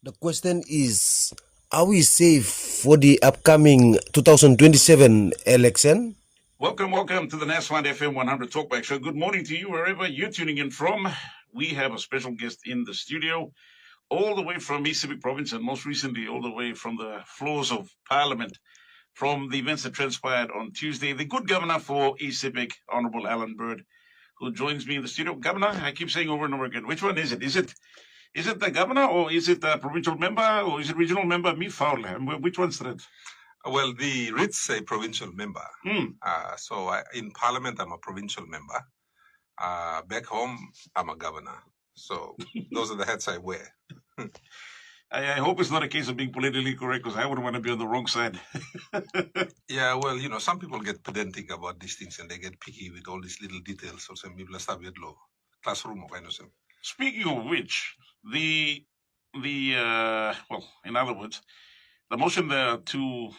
The question is, are we safe for the upcoming 2027 election? Welcome to the National FM 100 Talkback Show. Good morning to you, wherever you're tuning in from. We have a special guest in the studio, all the way from East Civic Province, and most recently, all the way from the floors of Parliament, from the events that transpired on Tuesday. The good governor for East Civic, Hon.Allan, who joins me in the studio. Governor, I keep saying over and over again, which one is it? Is it the governor, or is it the provincial member, or is it regional member? Me foul. Which one's that? Well, the writ's a provincial member. In Parliament, I'm a provincial member. Back home, I'm a governor. So those are the hats I wear. I hope it's not a case of being politically correct, because I wouldn't want to be on the wrong side. Yeah, well, some people get pedantic about these things and they get picky with all these little details. So some people are classroom of innocent. Speaking of which, well, in other words, the motion there to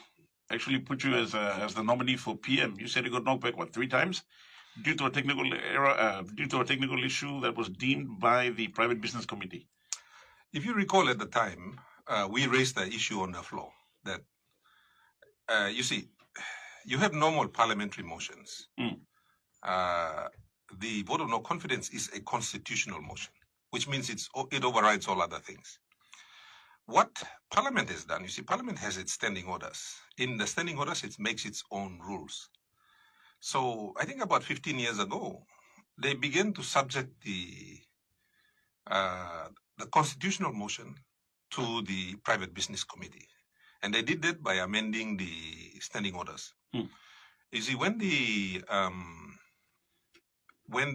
actually put you as the nominee for PM, you said you got knocked back, 3 times? Due to a technical error, due to a technical issue that was deemed by the Private Business Committee. If you recall at the time, we raised the issue on the floor that, you see, you have normal parliamentary motions. The vote of no confidence is a constitutional motion, which means it overrides all other things. What Parliament has done, you see, Parliament has its standing orders. In the standing orders, it makes its own rules. So I think about 15 years ago, they began to subject the constitutional motion to the Private Business Committee. And they did that by amending the standing orders. You see, when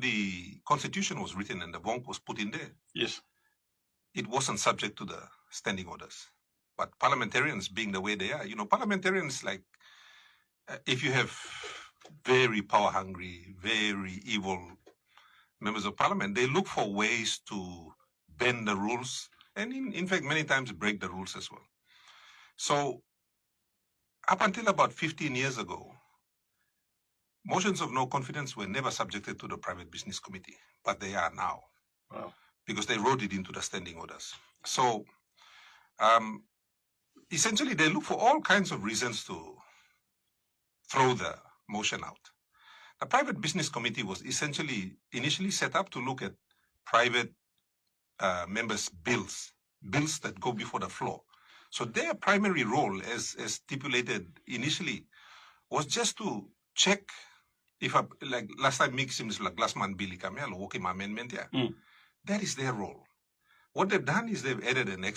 the Constitution was written and the bonk was put in there, yes, it wasn't subject to the standing orders. But parliamentarians, being the way they are, parliamentarians, like, if you have very power-hungry, very evil members of parliament, they look for ways to bend the rules and, in fact, many times break the rules as well. So up until about 15 years ago, motions of no confidence were never subjected to the Private Business Committee, but they are now. Wow. Because they wrote it into the standing orders. So essentially, they look for all kinds of reasons to throw the motion out. The Private Business Committee was essentially initially set up to look at private members' bills that go before the floor. So their primary role, as stipulated initially, was just to check if, like last time, seems like last month, Billy Camel, walking amendment, yeah. That is their role. What they've done is they've added an extra